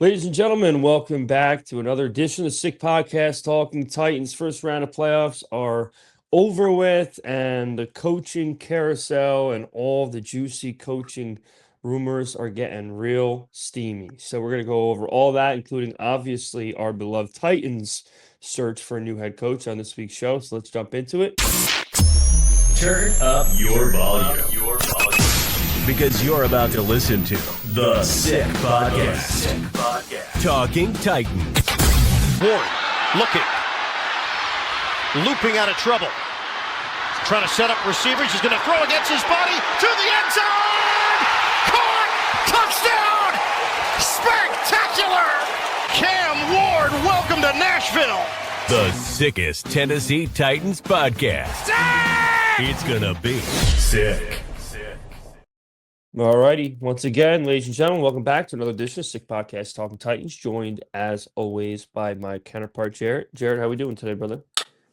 Ladies and gentlemen, welcome back to another edition of the Sick Podcast Talking Titans. First round of playoffs are over with, and the coaching carousel and all the juicy coaching rumors are getting real steamy. So we're going to go over all that, including obviously our beloved Titans search for a new head coach on this week's show. So let's jump into it. Turn up your volume. Because you're about to listen to The Sick Podcast. Talking Titans. Ward looking. Looping out of trouble. Trying to set up receivers. He's going to throw against his body to the end zone. Caught. Touchdown. Spectacular. Cam Ward, welcome to Nashville. The sickest Tennessee Titans podcast. It's going to be sick. All righty. Once again, ladies and gentlemen, welcome back to another edition of Sick Podcast Talking Titans, joined as always by my counterpart, Jarett. Jarett, how we doing today, brother?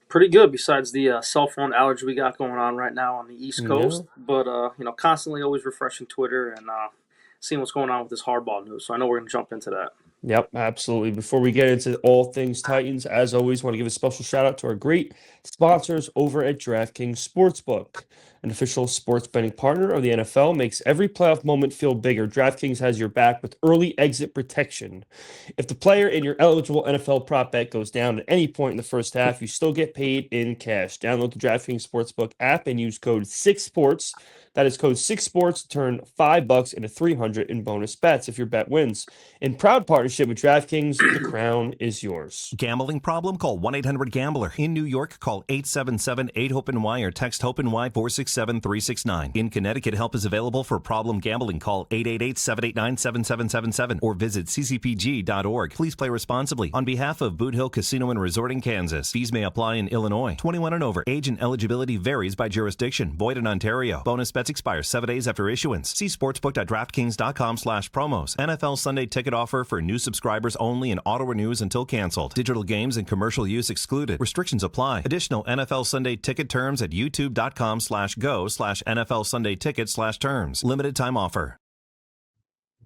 Pretty good, besides the cell phone allergy we got going on right now on the East Coast. Yeah. But, constantly always refreshing Twitter and seeing what's going on with this hardball news. So I know we're going to jump into that. Yep, absolutely. Before we get into all things Titans, as always, want to give a special shout out to our great sponsors over at DraftKings Sportsbook. An official sports betting partner of the NFL, makes every playoff moment feel bigger. DraftKings has your back with early exit protection. If the player in your eligible NFL prop bet goes down at any point in the first half, you still get paid in cash. Download the DraftKings Sportsbook app and use code 6sports. That is code 6sports to turn $5 into $300 in bonus bets if your bet wins. In proud partnership with DraftKings, the crown is yours. Gambling problem? Call 1-800-GAMBLER. In New York, call 877-8-HOPE-NY or text HOPE-NY 467-369. In Connecticut, help is available for problem gambling. Call 888-789-7777 or visit ccpg.org. Please play responsibly. On behalf of Boot Hill Casino and Resort in Kansas, fees may apply in Illinois. 21 and over. Age and eligibility varies by jurisdiction. Void in Ontario. Bonus bets expire 7 days after issuance. See sportsbook.draftkings.com/promos. NFL Sunday ticket offer for new subscribers only and auto renews until canceled. Digital games and commercial use excluded. Restrictions apply. Additional NFL Sunday ticket terms at youtube.com/go/NFL Sunday ticket/terms. Limited time offer.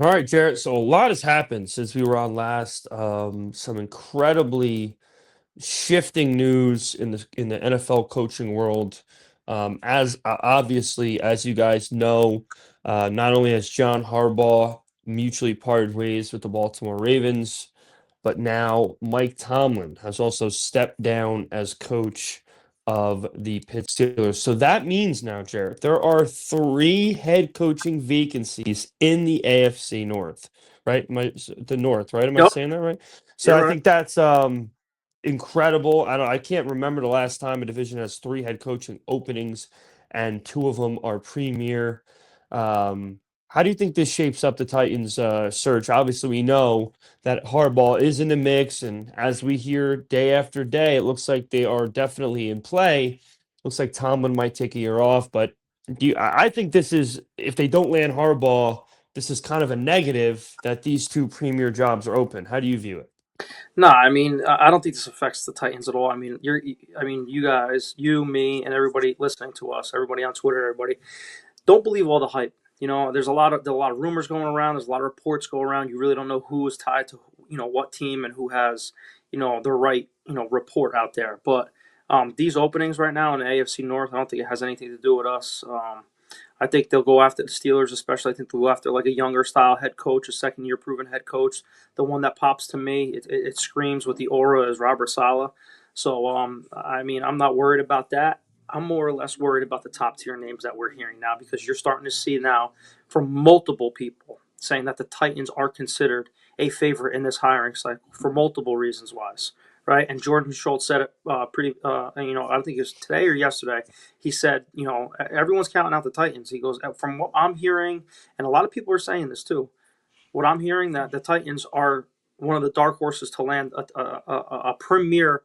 All right, Jarett. So a lot has happened since we were on last. Some incredibly shifting news in the NFL coaching world. Obviously, as you guys know, not only has John Harbaugh mutually parted ways with the Baltimore Ravens, but now Mike Tomlin has also stepped down as coach of the Pittsburgh Steelers. So that means now, Jarett, there are 3 head coaching vacancies in the AFC North, right? The North, right? Am I saying that right? So I think that's incredible. I can't remember the last time a division has 3 head coaching openings, and 2 of them are premier. How do you think this shapes up the Titans' search? Obviously, we know that Harbaugh is in the mix, and as we hear day after day, it looks like they are definitely in play. Looks like Tomlin might take a year off, but I think this is, if they don't land Harbaugh, this is kind of a negative that these 2 premier jobs are open. How do you view it? No, I mean, I don't think this affects the Titans at all. I mean, you guys, you, me, and everybody listening to us, everybody on Twitter, everybody, don't believe all the hype. You know, there's a lot of rumors going around. There's a lot of reports going around. You really don't know who is tied to, what team and who has, the right, report out there. But these openings right now in the AFC North, I don't think it has anything to do with us. I think they'll go after the Steelers, especially. I think they'll go after like a younger style head coach, a second-year proven head coach. The one that pops to me, it screams with the aura is Robert Saleh. So, I mean, I'm not worried about that. I'm more or less worried about the top-tier names that we're hearing now, because you're starting to see now from multiple people saying that the Titans are considered a favorite in this hiring cycle for multiple reasons wise. Right, and Jordan Schultz said it I think it was today or yesterday. He said, everyone's counting out the Titans. He goes, from what I'm hearing, and a lot of people are saying this too, what I'm hearing, that the Titans are one of the dark horses to land a premier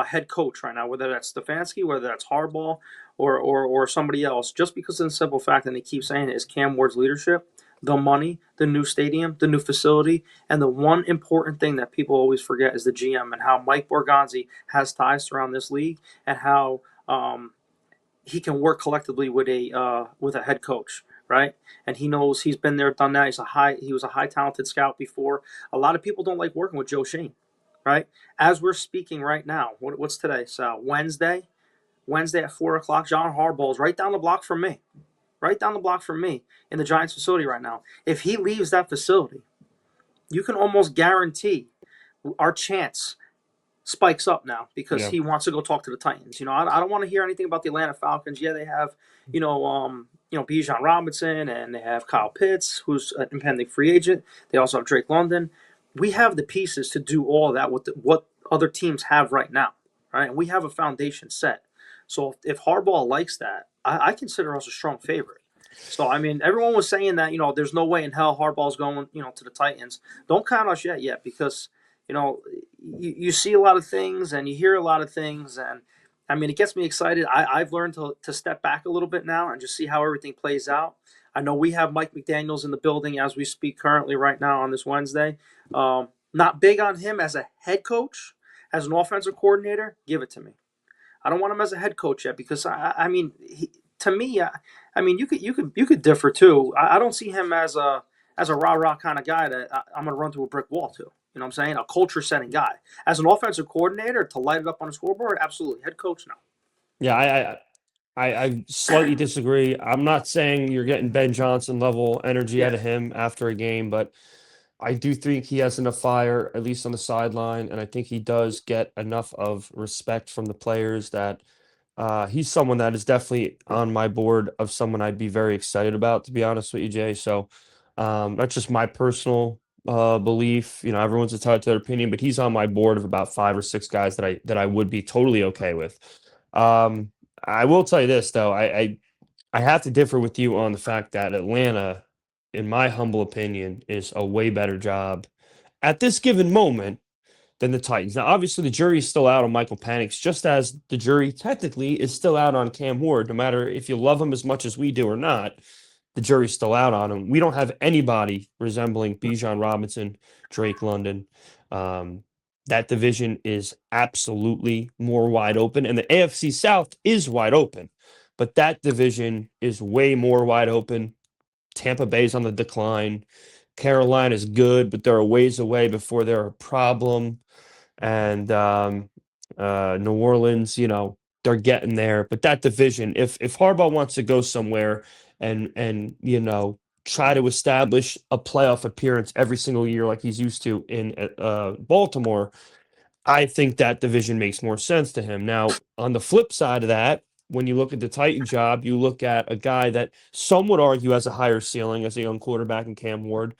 head coach right now, whether that's Stefanski, whether that's Harbaugh, or somebody else, just because of the simple fact, and they keep saying it, is Cam Ward's leadership, the money, the new stadium, the new facility, and the one important thing that people always forget is the GM, and how Mike Borgonzi has ties around this league, and how he can work collectively with a head coach, right? And he knows he's been there, done that. He was a high talented scout before. A lot of people don't like working with Joe Shane, right? As we're speaking right now, what's today? So Wednesday. Wednesday at 4 o'clock. John Harbaugh's right down the block from me, right down the block from me in the Giants facility right now. If he leaves that facility, you can almost guarantee our chance spikes up now because Yeah. he wants to go talk to the Titans. I don't want to hear anything about the Atlanta Falcons. Yeah, they have, Bijan Robinson, and they have Kyle Pitts, who's an impending free agent. They also have Drake London. We have the pieces to do all of that with what other teams have right now, right? And we have a foundation set. So if Harbaugh likes that, I consider us a strong favorite. So, I mean, everyone was saying that, there's no way in hell Harbaugh's going, to the Titans. Don't count us yet because, you see a lot of things and you hear a lot of things. And, I mean, it gets me excited. I've learned to step back a little bit now and just see how everything plays out. I know we have Mike McDaniels in the building as we speak currently right now on this Wednesday. Not big on him as a head coach, as an offensive coordinator. Give it to me. I don't want him as a head coach yet because to me, you could differ too. I don't see him as a rah-rah kind of guy that I'm going to run through a brick wall to. You know what I'm saying? A culture-setting guy. As an offensive coordinator to light it up on a scoreboard, absolutely. Head coach, no. Yeah, I slightly disagree. I'm not saying you're getting Ben Johnson level energy out Yeah. of him after a game, but I do think he has enough fire, at least on the sideline, and I think he does get enough of respect from the players that he's someone that is definitely on my board of someone I'd be very excited about, to be honest with you, Jay. So that's just my personal belief. Everyone's entitled to their opinion, but he's on my board of about 5 or 6 guys that I would be totally okay with. Um, I will tell you this though, I have to differ with you on the fact that Atlanta, in my humble opinion, is a way better job at this given moment than the Titans. Now, obviously, the jury is still out on Michael Penix, just as the jury technically is still out on Cam Ward. No matter if you love him as much as we do or not, the jury's still out on him. We don't have anybody resembling Bijan Robinson, Drake London. That division is absolutely more wide open, and the AFC South is wide open, but that division is way more wide open. Tampa Bay's on the decline. Carolina's good, but they're a ways away before they're a problem. And New Orleans, they're getting there. But that division, if Harbaugh wants to go somewhere and try to establish a playoff appearance every single year like he's used to in Baltimore, I think that division makes more sense to him. Now, on the flip side of that, when you look at the Titan job, you look at a guy that some would argue has a higher ceiling as a young quarterback in Cam Ward.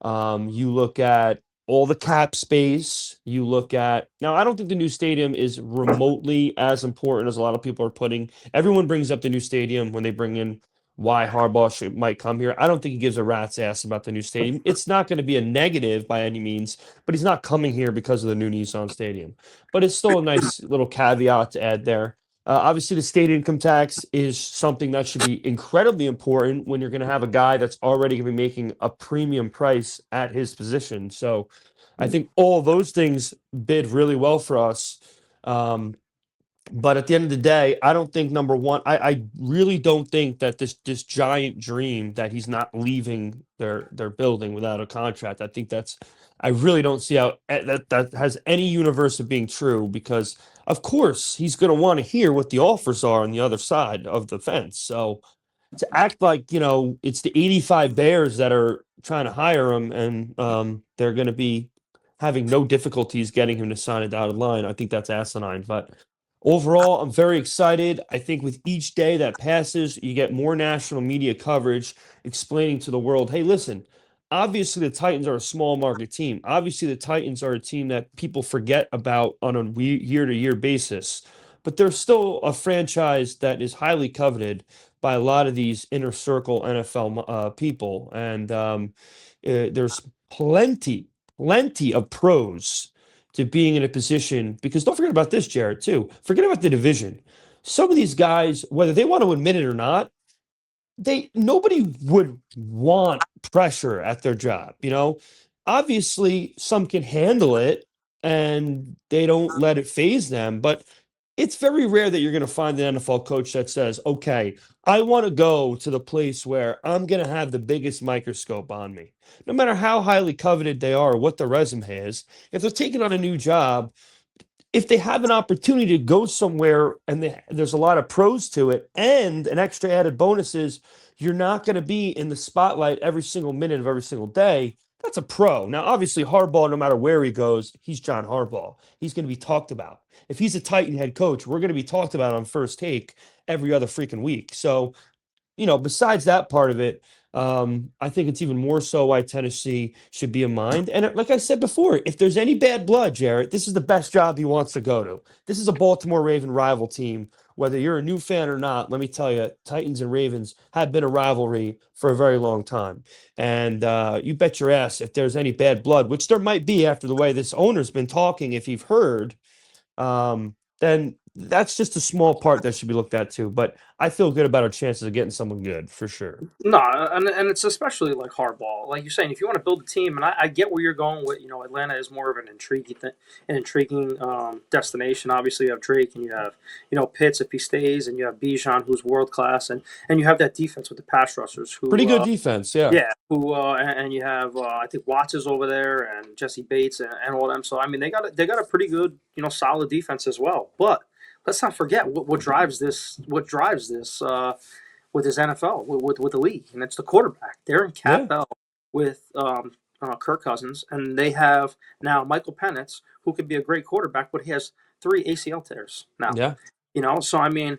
You look at all the cap space. You look at now. I don't think the new stadium is remotely as important as a lot of people are putting. Everyone brings up the new stadium when they bring in why Harbaugh might come here. I don't think he gives a rat's ass about the new stadium. It's not going to be a negative by any means, but he's not coming here because of the new Nissan Stadium. But it's still a nice little caveat to add there. Obviously, the state income tax is something that should be incredibly important when you're going to have a guy that's already going to be making a premium price at his position. So I think all those things bid really well for us. But at the end of the day, I don't think number one, I really don't think that this giant dream that he's not leaving their building without a contract. I really don't see how that has any universe of being true because of course he's going to want to hear what the offers are on the other side of the fence. So to act like, it's the 85 Bears that are trying to hire him and they're going to be having no difficulties getting him to sign a dotted line, I think that's asinine. But overall, I'm very excited. I think with each day that passes, you get more national media coverage explaining to the world, hey, listen, obviously the Titans are a small market team. Obviously the Titans are a team that people forget about on a year-to-year basis. But they're still a franchise that is highly coveted by a lot of these inner circle NFL people. And there's plenty of pros to being in a position, because don't forget about this, Jarett, too. Forget about the division. Some of these guys, whether they want to admit it or not, nobody would want pressure at their job. Obviously some can handle it and they don't let it phase them, but it's very rare that you're going to find an NFL coach that says, okay, I want to go to the place where I'm going to have the biggest microscope on me. No matter how highly coveted they are, or what the resume is, if they're taking on a new job, if they have an opportunity to go somewhere and there's a lot of pros to it, and an extra added bonus is you're not going to be in the spotlight every single minute of every single day. That's a pro. Now, obviously, Harbaugh, no matter where he goes, he's John Harbaugh. He's going to be talked about. If he's a Titan head coach, we're going to be talked about on First Take every other freaking week. So, besides that part of it, I think it's even more so why Tennessee should be in mind. And like I said before, if there's any bad blood, Jarrett, this is the best job he wants to go to. This is a Baltimore Raven rival team. Whether you're a new fan or not, let me tell you, Titans and Ravens have been a rivalry for a very long time. And you bet your ass if there's any bad blood, which there might be after the way this owner's been talking, if you've heard, then that's just a small part that should be looked at too. But I feel good about our chances of getting someone good for sure. No, and it's especially like hardball, like you're saying. If you want to build a team, and I get where you're going with, Atlanta is more of an intriguing destination. Obviously, you have Drake, and you have Pitts if he stays, and you have Bijan who's world class, and you have that defense with the pass rushers who Pretty good defense, yeah. yeah, and you have I think Watts is over there and Jesse Bates and all them. So I mean they got a pretty good solid defense as well. But let's not forget what drives this. What drives this. With his NFL, with the league, and it's the quarterback. They're in Cap Bell with Kirk Cousins, and they have now Michael Penix, who could be a great quarterback, but he has 3 ACL tears now. Yeah. So I mean,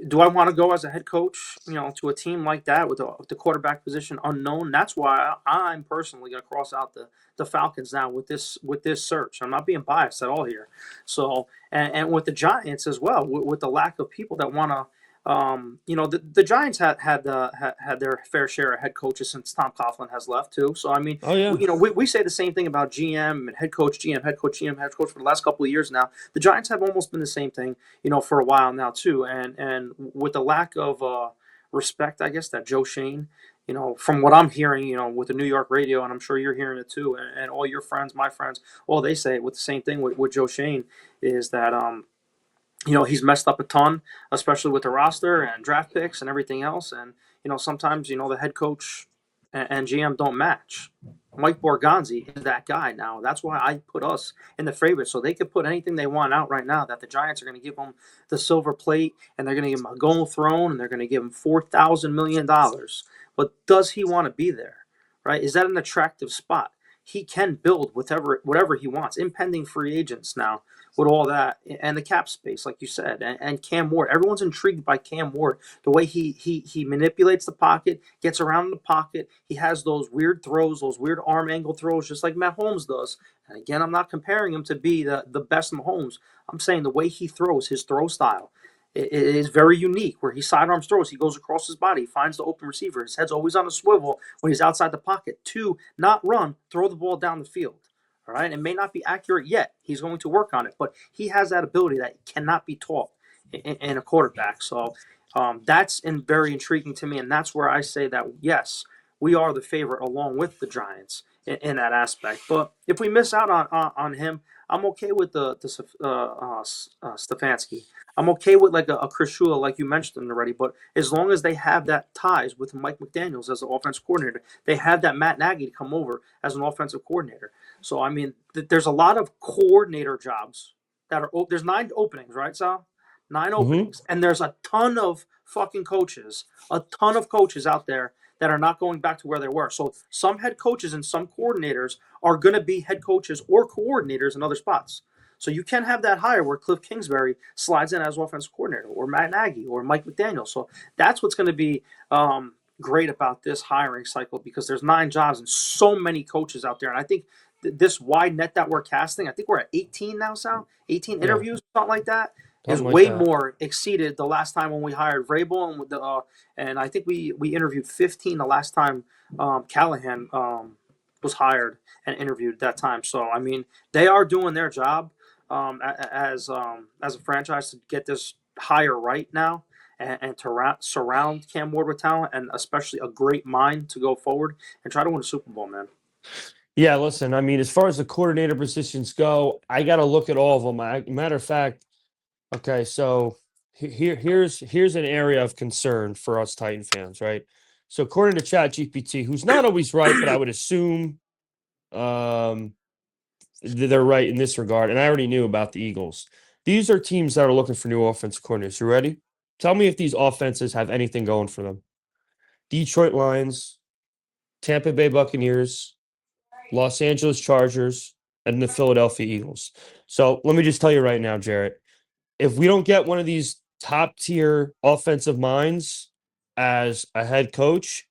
do I want to go as a head coach, to a team like that with the quarterback position unknown? That's why I'm personally going to cross out the Falcons now with this search. I'm not being biased at all here. So and with the Giants as well, with the lack of people that want to. The Giants had their fair share of head coaches since Tom Coughlin has left too. So I mean, Oh yeah. we say the same thing about GM and head coach, GM, head coach, GM, head coach for the last couple of years now. The Giants have almost been the same thing, for a while now too. And with the lack of respect, I guess that Joe Shane, from what I'm hearing, with the New York radio, and I'm sure you're hearing it too, and all your friends, my friends, all they say with the same thing with Joe Shane is that he's messed up a ton, especially with the roster and draft picks and everything else. And, sometimes, the head coach and GM don't match. Mike Borgonzi is that guy now. That's why I put us in the favorite. So they could put anything they want out right now that the Giants are going to give them the silver plate and they're going to give him a gold throne and they're going to give him $4,000 million. But does he want to be there? Right? Is that an attractive spot? He can build whatever he wants. Impending free agents now with all that and the cap space, like you said, and Cam Ward. Everyone's intrigued by Cam Ward. The way he manipulates the pocket, gets around in the pocket. He has those weird throws, those weird arm angle throws, just like Matt Holmes does. And again, I'm not comparing him to be the best Mahomes. I'm saying the way he throws, his throw style. It is very unique where he sidearms throws. He goes across his body, finds the open receiver. His head's always on a swivel when he's outside the pocket. 2, not run, throw the ball down the field. All right. It may not be accurate yet. He's going to work on it, but he has that ability that cannot be taught in a quarterback. So that's very intriguing to me. And that's where I say that, yes, we are the favorite along with the Giants in that aspect. But if we miss out on him, I'm okay with the Stefanski. I'm okay with like a Chris Shula, like you mentioned already. But as long as they have that ties with Mike McDaniels as the offensive coordinator, they have that Matt Nagy to come over as an offensive coordinator. So I mean, there's a lot of coordinator jobs that are. There's 9 openings, right, Sal? 9 openings, and there's a ton of fucking coaches, out there that are not going back to where they were. So some head coaches and some coordinators are going to be head coaches or coordinators in other spots. So you can have that hire where Cliff Kingsbury slides in as offensive coordinator, or Matt Nagy, or Mike McDaniel. So that's what's going to be great about this hiring cycle, because there's 9 jobs and so many coaches out there. And I think this wide net that we're casting, I think we're at 18 now, Sal. 18 interviews, something like that. Is way more exceeded the last time when we hired Vrabel, and with and I think we interviewed 15 the last time Callahan was hired and interviewed at that time. So I mean, they are doing their job as a franchise to get this hire right now, and to surround Cam Ward with talent, and especially a great mind to go forward and try to win a Super Bowl, man. Yeah, listen, I mean, as far as the coordinator positions go, I got to look at all of them. Matter of fact, Okay, so here's an area of concern for us Titan fans, right? So according to ChatGPT, who's not always right, but I would assume um, they're right in this regard. And I already knew about the Eagles. These are teams that are looking for new offensive coordinators. You ready? Tell me if these offenses have anything going for them. Detroit Lions, Tampa Bay Buccaneers, Los Angeles Chargers, and the Philadelphia Eagles. So let me just tell you right now, Jarrett, if we don't get one of these top tier offensive minds as a head coach,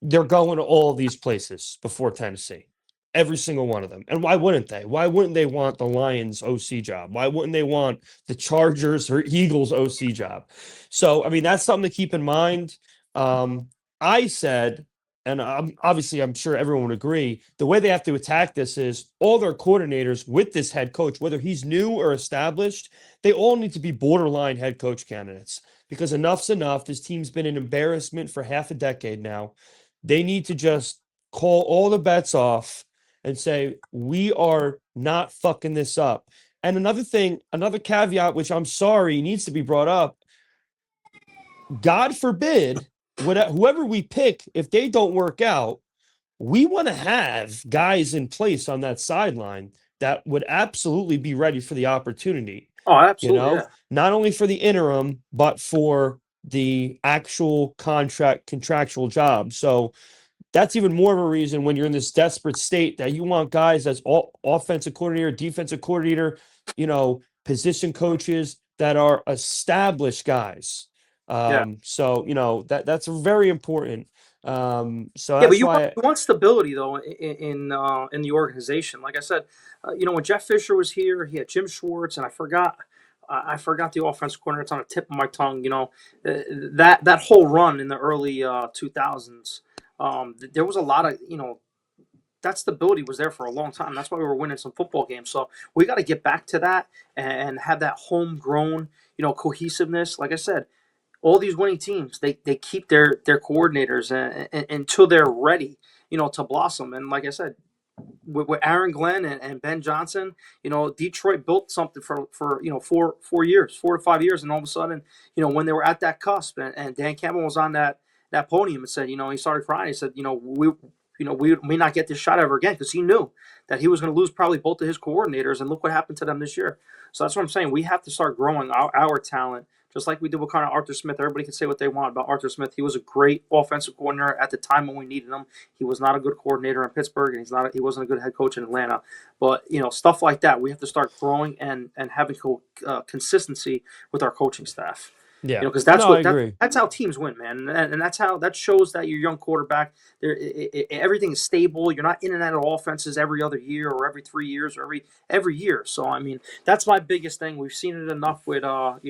they're going to all of these places before Tennessee. Every single one of them. And why wouldn't they? Why wouldn't they want the Lions OC job? Why wouldn't they want the Chargers or Eagles OC job? So, I mean, that's something to keep in mind. I said, and I'm sure everyone would agree, the way they have to attack this is all their coordinators with this head coach, whether he's new or established, they all need to be borderline head coach candidates because enough's enough. This team's been an embarrassment for half a decade now. They need to just call all the bets off and say, we are not fucking this up. And another thing, another caveat, which I'm sorry needs to be brought up, God forbid, whoever we pick, if they don't work out, we want to have guys in place on that sideline that would absolutely be ready for the opportunity. Oh, absolutely, yeah. Not only for the interim, but for the actual contractual job. So that's even more of a reason when you're in this desperate state that you want guys as offensive coordinator, defensive coordinator, position coaches that are established guys. Yeah. So that's very important. So Yeah, but that's why. you want stability though in the organization. Like I said, when Jeff Fisher was here, he had Jim Schwartz, and I forgot the offensive coordinator. It's on the tip of my tongue. That whole run in the early 2000s. There was a lot of that stability was there for a long time. That's why we were winning some football games. So we got to get back to that and have that homegrown cohesiveness. Like I said, all these winning teams, they keep their coordinators until they're ready, to blossom. And like I said, with Aaron Glenn and Ben Johnson, Detroit built something for 4 years, 4 to 5 years, and all of a sudden, when they were at that cusp, and Dan Campbell was on that podium and said, he started crying. He said, we may not get this shot ever again, because he knew that he was going to lose probably both of his coordinators, and look what happened to them this year. So that's what I'm saying. We have to start growing our talent, just like we did with kind of Arthur Smith. Everybody can say what they want about Arthur Smith. He was a great offensive coordinator at the time when we needed him. He was not a good coordinator in Pittsburgh, and he wasn't a good head coach in Atlanta. But stuff like that, we have to start growing and having consistency with our coaching staff. Yeah, because I agree. that's how teams win, man, and that shows that your young quarterback, everything is stable. You're not in and out of offenses every other year or every 3 years or every year. So I mean, that's my biggest thing. We've seen it enough with Ryan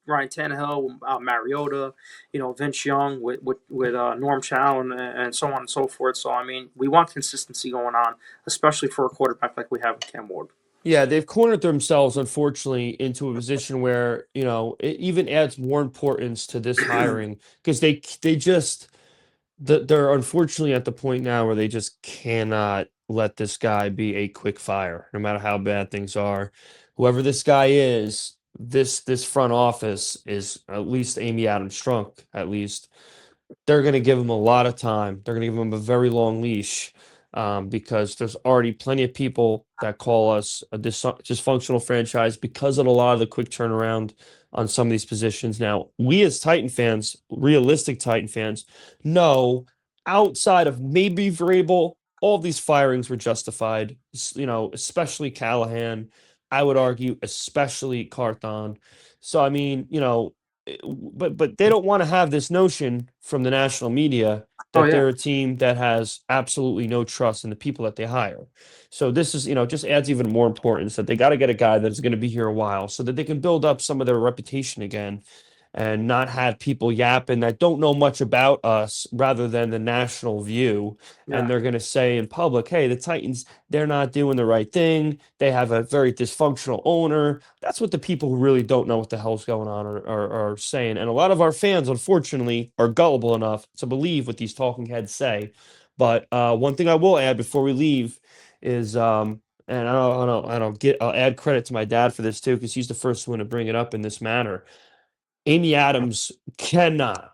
Tannehill, Mariota, Vince Young, with Norm Chow and so on and so forth. So I mean, we want consistency going on, especially for a quarterback like we have in Cam Ward. Yeah, they've cornered themselves, unfortunately, into a position where, it even adds more importance to this hiring because they're unfortunately at the point now where they just cannot let this guy be a quick fire, no matter how bad things are. Whoever this guy is, this front office is at least Amy Adams Strunk, at least. They're going to give him a lot of time. They're going to give him a very long leash because there's already plenty of people that call us a dysfunctional franchise because of a lot of the quick turnaround on some of these positions. Now, we as Titan fans, realistic Titan fans, know outside of maybe Vrabel, all these firings were justified, especially Callahan. I would argue, especially Carthon. So, I mean, but they don't want to have this notion from the national media Oh that yeah. they're a team that has absolutely no trust in the people that they hire. So this is, just adds even more importance that they got to get a guy that's going to be here a while so that they can build up some of their reputation again and not have people yapping that don't know much about us rather than the national view. Yeah. And they're going to say in public, hey, the Titans, they're not doing the right thing. They have a very dysfunctional owner. That's what the people who really don't know what the hell's going on are saying. And a lot of our fans, unfortunately, are gullible enough to believe what these talking heads say. But one thing I will add before we leave is, and and I'll add credit to my dad for this too, because he's the first one to bring it up in this manner. Amy Adams cannot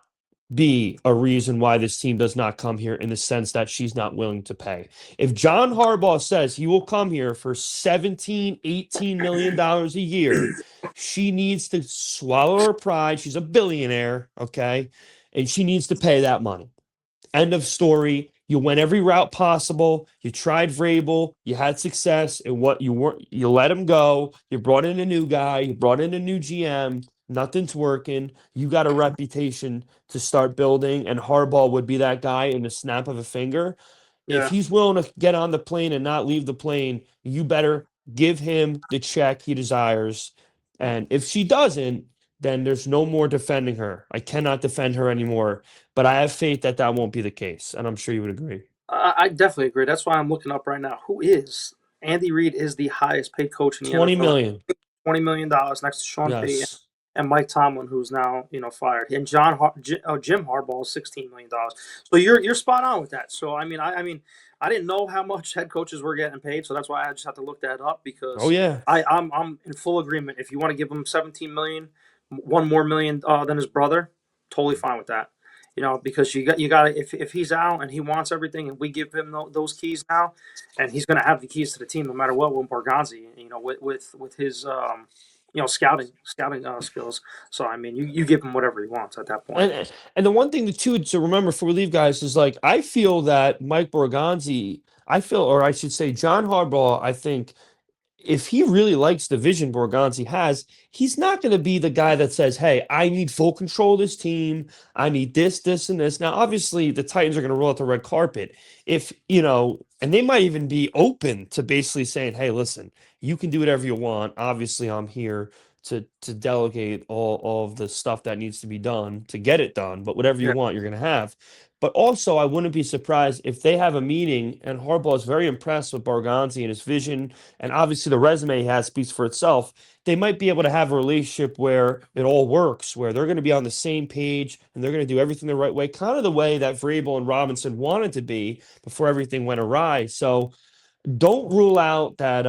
be a reason why this team does not come here in the sense that she's not willing to pay. If John Harbaugh says he will come here for 17, 18 million dollars a year, she needs to swallow her pride. She's a billionaire, okay? And she needs to pay that money. End of story. You went every route possible. You tried Vrabel. You had success. And what you weren't, you let him go. You brought in a new guy. You brought in a new GM. Nothing's working. You got a reputation to start building, and Harbaugh would be that guy in the snap of a finger. If Yeah. he's willing to get on the plane and not leave the plane, you better give him the check he desires. And if she doesn't, then there's no more defending her. I cannot defend her anymore. But I have faith that that won't be the case, and I'm sure you would agree. I definitely agree. That's why I'm looking up right now. Who is Andy Reid is the highest paid coach in the 20 NFL. million. $20 million next to Sean Payton Yes. and Mike Tomlin, who's now fired, and Jim Harbaugh is $16 million. So you're spot on with that. So I mean I didn't know how much head coaches were getting paid, so that's why I just had to look that up because Oh yeah. I'm in full agreement. If you want to give him 17 million, one more million than his brother, totally fine with that. Because you got if he's out and he wants everything, and we give him those keys now, and he's going to have the keys to the team no matter what. With Borgonzi, with his scouting skills. So I mean, you give him whatever he wants at that point. And the one thing too to remember before we leave, guys, is like I feel that Mike Borgonzi, or I should say John Harbaugh, I think if he really likes the vision Borgonzi has, he's not going to be the guy that says, hey, I need full control of this team. I need this, this, and this. Now, obviously, the Titans are going to roll out the red carpet. And they might even be open to basically saying, hey, listen, you can do whatever you want. Obviously, I'm here to delegate all of the stuff that needs to be done to get it done. But whatever you want, you're going to have. But also, I wouldn't be surprised if they have a meeting and Harbaugh is very impressed with Borgonzi and his vision. And obviously, the resume he has speaks for itself. They might be able to have a relationship where it all works, where they're going to be on the same page and they're going to do everything the right way, kind of the way that Vrabel and Robinson wanted to be before everything went awry. So don't rule out that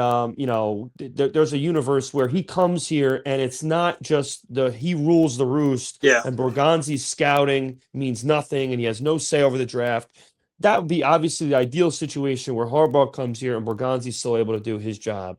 there's a universe where he comes here and it's not just he rules the roost, and Borgonzi's scouting means nothing and he has no say over the draft. That would be obviously the ideal situation where Harbaugh comes here and Borgonzi's still able to do his job.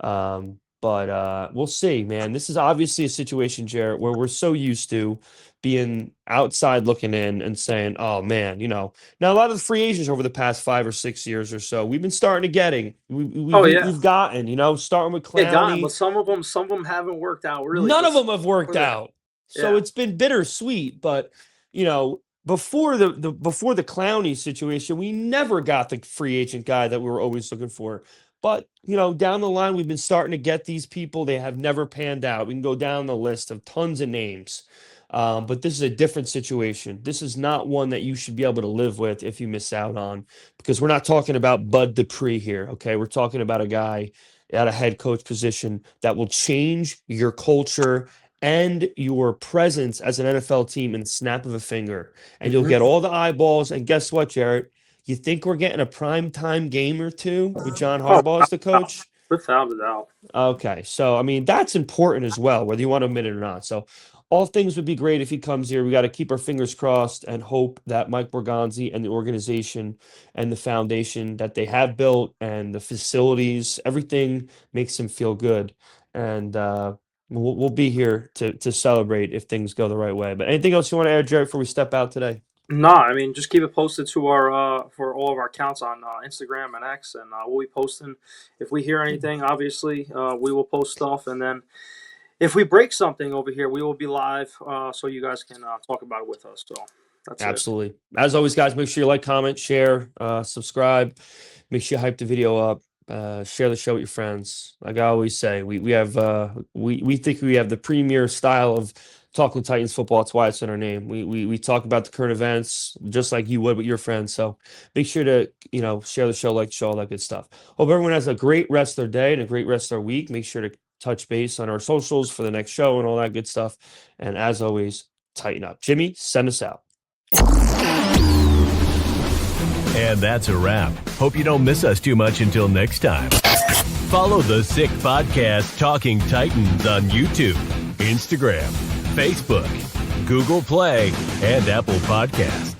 But we'll see, man. This is obviously a situation, Jarrett, where we're so used to being outside looking in and saying, oh, man, now a lot of the free agents over the past 5 or 6 years or so, we've been starting to we've gotten, starting with Clowney. But some of them haven't worked out really. None of them have worked out. So it's been bittersweet, but before the Clowney situation, we never got the free agent guy that we were always looking for. But, down the line, we've been starting to get these people. They have never panned out. We can go down the list of tons of names. But this is a different situation. This is not one that you should be able to live with if you miss out on, because we're not talking about Bud Dupree here, okay? We're talking about a guy at a head coach position that will change your culture and your presence as an NFL team in the snap of a finger. And you'll get all the eyeballs. And guess what, Jarrett? You think we're getting a primetime game or two with John Harbaugh as the coach? Without a doubt. Okay, so, I mean, that's important as well, whether you want to admit it or not. So all things would be great if he comes here. We got to keep our fingers crossed and hope that Mike Borgonzi and the organization and the foundation that they have built and the facilities, everything makes him feel good. And we'll be here to celebrate if things go the right way. But anything else you want to add, Jared, before we step out today? No, I mean, just keep it posted to our for all of our accounts on Instagram and X, and we'll be posting. If we hear anything, obviously, we will post stuff, and then if we break something over here, we will be live, so you guys can talk about it with us. So that's absolutely it. As always, guys, make sure you like, comment, share, subscribe. Make sure you hype the video up. Share the show with your friends. Like I always say, we think we have the premier style of talking Titans football. That's why it's in our name. We talk about the current events just like you would with your friends. So make sure to share the show, like the show, all that good stuff. Hope everyone has a great rest of their day and a great rest of their week. Make sure to touch base on our socials for the next show and all that good stuff. And as always, tighten up. Jimmy, send us out. And that's a wrap. Hope you don't miss us too much until next time. Follow the Sick Podcast Talking Titans on YouTube, Instagram, Facebook, Google Play, and Apple Podcasts.